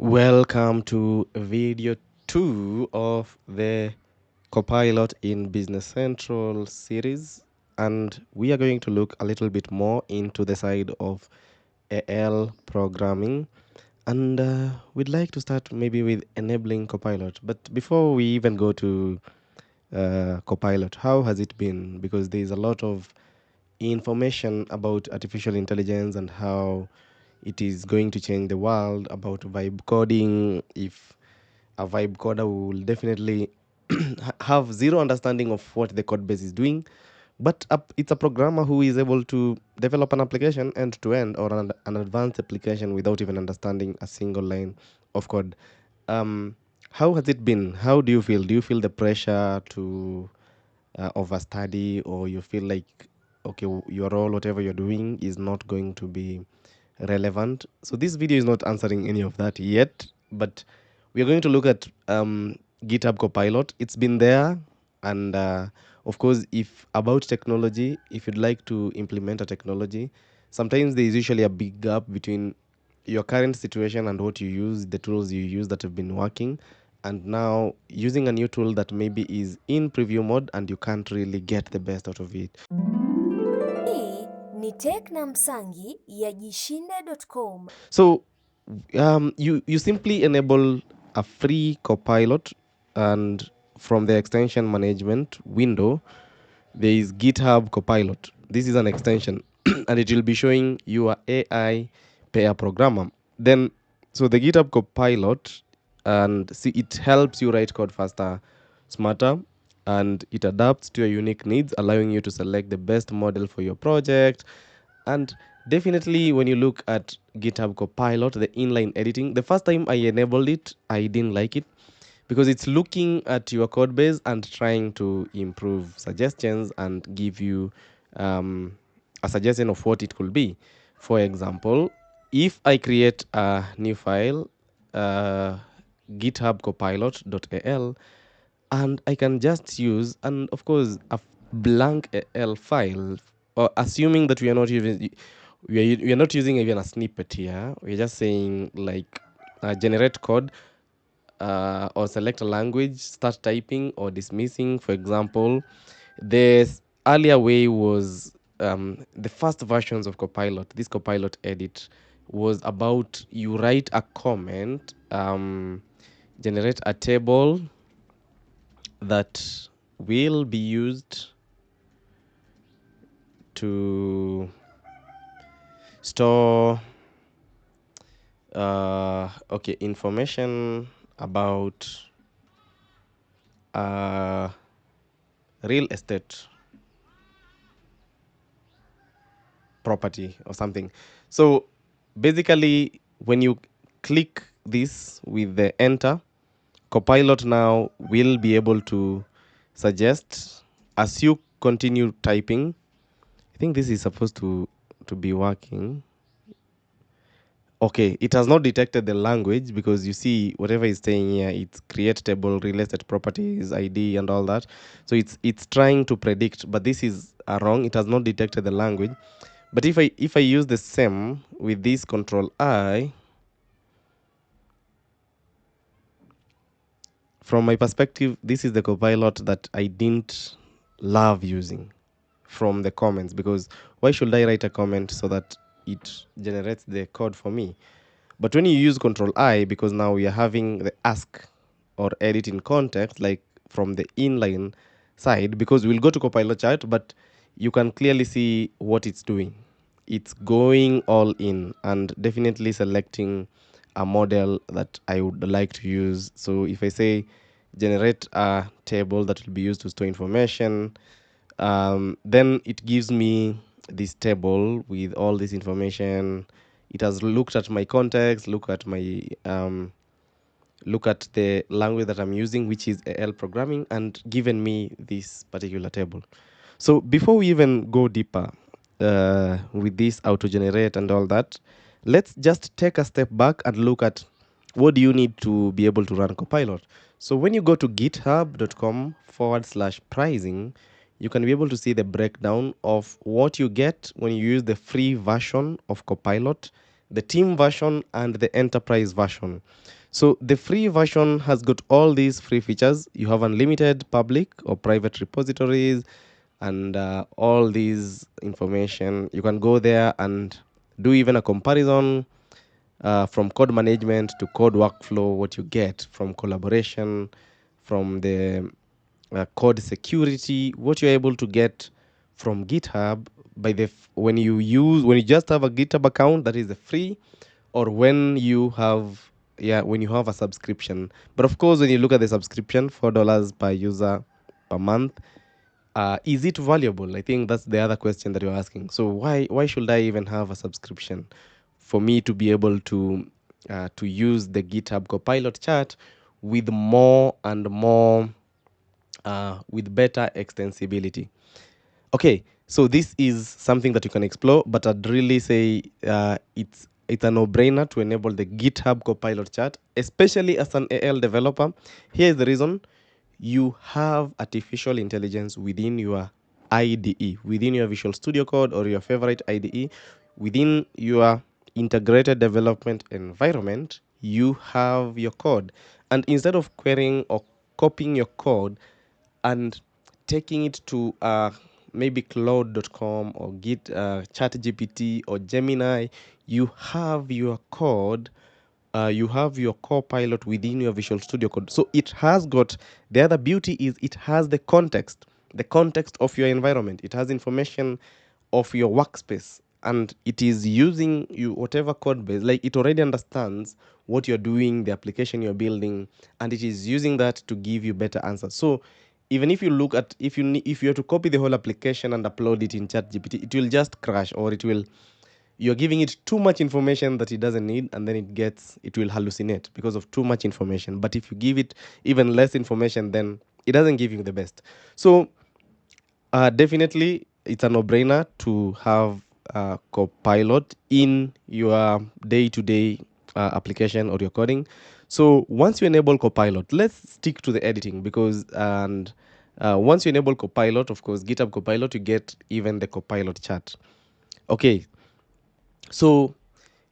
Welcome to video 2 of the Copilot in Business Central series. And we are going to look a little bit more into the side of AL programming. And we'd like to start maybe with enabling Copilot. But before we even go to Copilot, how has it been? Because there's a lot of information about artificial intelligence and how it is going to change the world, about vibe coding. If a vibe coder will definitely have zero understanding of what the code base is doing, but it's a programmer who is able to develop an application end to end, or an advanced application without even understanding a single line of code. um, how has it been? How do you feel? Do you feel the pressure to overstudy, or you feel like okay, your role, whatever you're doing, is not going to be relevant? So this video is not answering any of that yet, but we are going to look at GitHub Copilot. It's been there, and of course, if about technology, if you'd like to implement a technology, sometimes there is usually a big gap between your current situation and what you use, the tools you use that have been working, and now using a new tool that maybe is in preview mode and you can't really get the best out of it. Hii ni Tech na Msangi ya jishinde.com. So you simply enable a free Copilot, and from the extension management window, there is GitHub Copilot. This is an extension, and it will be showing you a AI pair programmer. Then, so the GitHub Copilot, and see, it helps you write code faster, smarter, and it adapts to your unique needs, allowing you to select the best model for your project. And definitely, when you look at GitHub Copilot, the inline editing, the first time I enabled it, I didn't like it because it's looking at your code base and trying to improve suggestions and give you a suggestion of what it could be. For example, if I create a new file, GitHub Copilot.al, and I can just use, and of course, a blank AL file, or assuming that we are not even we are not using even a snippet here. We're just saying like generate code, or select a language, start typing or dismissing. For example, this earlier way was the first versions of Copilot. This Copilot edit was about you write a comment, generate a table that will be used to store okay, information about real estate property or something. So basically, when you click this with the enter, Copilot now will be able to suggest as you continue typing. I think this is supposed to be working. Okay, it has not detected the language because you see whatever is saying here, it's create table, real estate properties, ID, and all that. So it's trying to predict, but this is wrong. It has not detected the language. But if I use the same with this control I, from my perspective, this is the Copilot that I didn't love using from the comments, because why should I write a comment so that it generates the code for me? But when you use control I, because now we are having the ask or edit in context, like from the inline side, because we'll go to Copilot chart, but you can clearly see what it's doing. It's going all in and definitely selecting a model that I would like to use. So if I say generate a table that will be used to store information, then it gives me this table with all this information. It has looked at my context, look at the language that I'm using, which is AL programming, and given me this particular table. So before we even go deeper with this auto generate and all that, let's just take a step back and look at what do you need to be able to run Copilot. So when you go to github.com/pricing, you can be able to see the breakdown of what you get when you use the free version of Copilot the team version, and the enterprise version. So the free version has got all these free features. You have unlimited public or private repositories and all these information. You can go there and do even a comparison from code management to code workflow, what you get from collaboration, from the code security, what you're able to get from GitHub by the when you just have a GitHub account that is the free, or when you have when you have a subscription. But of course, when you look at the subscription, $4 per user per month, is it valuable? I think that's the other question that you're asking. So why should I even have a subscription for me to be able to use the GitHub Copilot chat with more and more with better extensibility? Okay, so this is something that you can explore, but I'd really say it's a no-brainer to enable the GitHub Copilot chat, especially as an AL developer. Here is the reason: you have artificial intelligence within your IDE, within your Visual Studio Code or your favorite IDE, within your integrated development environment. You have your code, and instead of querying or copying your code and taking it to maybe cloud.com or Git, ChatGPT or Gemini, you have your code. You have your Copilot within your Visual Studio Code. So it has got the other beauty is it has the context of your environment. It has information of your workspace, and it is using you whatever code base, like it already understands what you're doing, the application you're building, and it is using that to give you better answers. So even if you look at if you have to copy the whole application and upload it in ChatGPT, it will just crash, or you're giving it too much information that it doesn't need, and then it will hallucinate because of too much information. But if you give it even less information, then it doesn't give you the best. So definitely, it's a no-brainer to have Copilot in your day-to-day application or your coding. So once you enable Copilot, let's stick to the editing once you enable Copilot, of course, GitHub Copilot, you get even the Copilot chat. Okay, so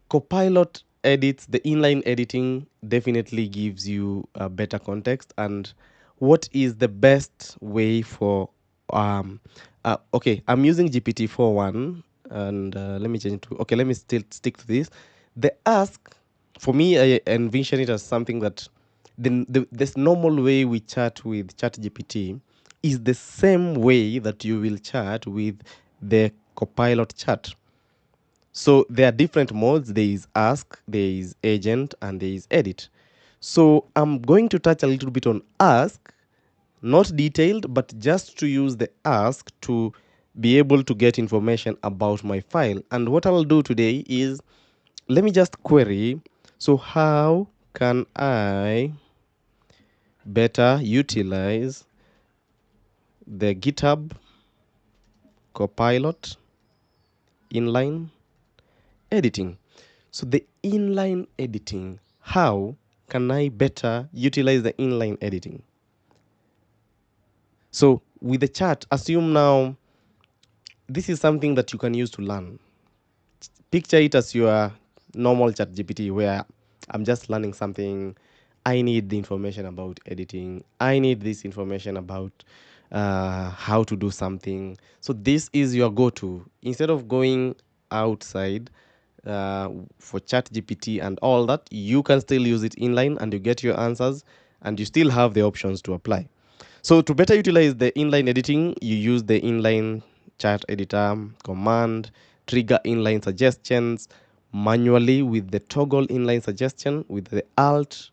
Copilot edits, the inline editing definitely gives you a better context. And what is the best way for okay, I'm using GPT-4 one, and let me change it to, okay, let me still stick to this. The ask, for me, I envision it as something that this normal way we chat with ChatGPT is the same way that you will chat with the Copilot chat. So there are different modes. There is ask, there is agent, and there is edit. So I'm going to touch a little bit on ask, not detailed, but just to use the ask to be able to get information about my file. And what I'll do today is, let me just query. So how can I better utilize the GitHub Copilot inline editing? So the inline editing, how can I better utilize the inline editing? So with the chat, assume now this is something that you can use to learn. Picture it as your normal chat GPT, where I'm just learning something. I need the information about editing. I need this information about how to do something. So this is your go-to. Instead of going outside for chat GPT and all that, you can still use it inline and you get your answers, and you still have the options to apply. So to better utilize the inline editing, you use the inline chat editor command, trigger inline suggestions manually with the toggle inline suggestion with the alt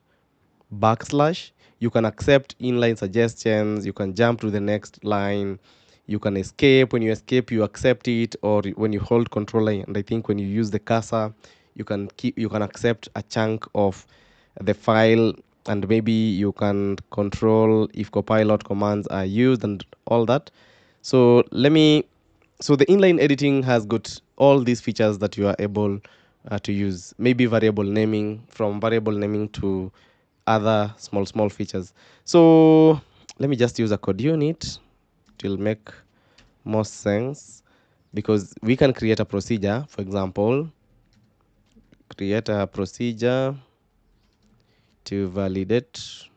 backslash. You can accept inline suggestions, you can jump to the next line, you can escape. When you escape, you accept it, or when you hold control, and I think when you use the cursor, you can accept a chunk of the file, and maybe you can control if copilot commands are used and all that. So the inline editing has got all these features that you are able to use, maybe variable naming, from variable naming to other small features. So let me just use a code unit. It will make most sense, because we can create a procedure. For example, create a procedure to validate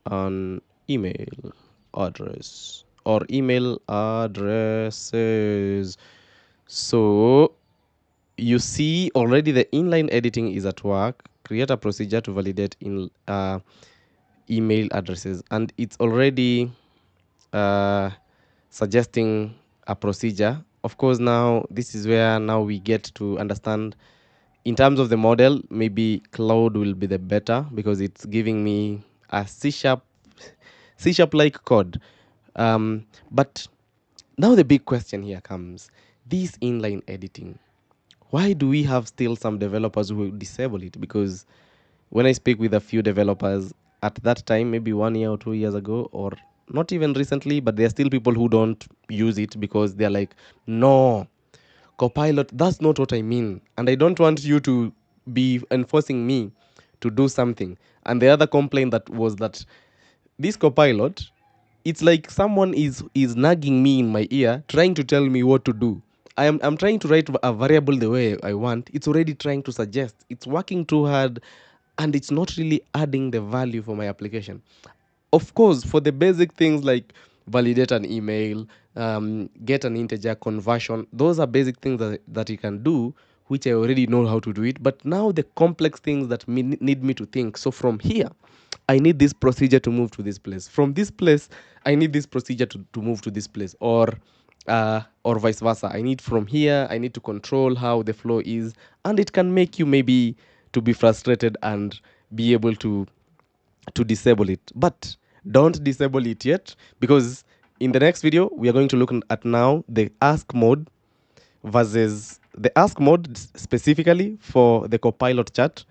an email address or email addresses. So you see already the inline editing is at work. Create a procedure to validate in email addresses, and it's already uh, suggesting a procedure. Of course, now this is where now we get to understand in terms of the model, maybe cloud will be the better because it's giving me a C sharp like code. But now the big question here comes: this inline editing. Why do we have still some developers who disable it? Because when I speak with a few developers at that time, maybe 1 year or 2 years ago, or not even recently, but there are still people who don't use it because they're like, no, Copilot, that's not what I mean. And I don't want you to be enforcing me to do something. And the other complaint that was that this Copilot, it's like someone is nagging me in my ear, trying to tell me what to do. I'm trying to write a variable the way I want. It's already trying to suggest. It's working too hard, and it's not really adding the value for my application. Of course, for the basic things like validate an email, get an integer conversion, those are basic things that you can do, which I already know how to do it. But now the complex things that need me to think. So from here, I need this procedure to move to this place. From this place, I need this procedure to move to this place, or vice versa. I need from here, I need to control how the flow is, and it can make you maybe to be frustrated and be able to disable it. But don't disable it yet, because in the next video we are going to look at now the ask mode versus the ask mode specifically for the Copilot chat,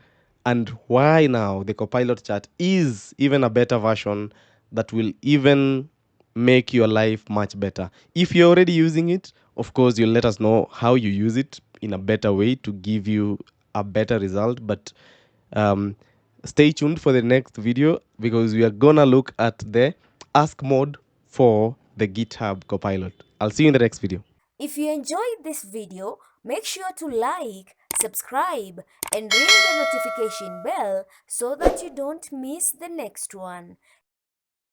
and why now the Copilot chat is even a better version that will even make your life much better. If you're already using it, of course, you'll let us know how you use it in a better way to give you a better result. But um, stay tuned for the next video because we are gonna look at the ask mode for the GitHub Copilot. I'll see you in the next video. If you enjoyed this video, make sure to like, subscribe, and ring the notification bell so that you don't miss the next one.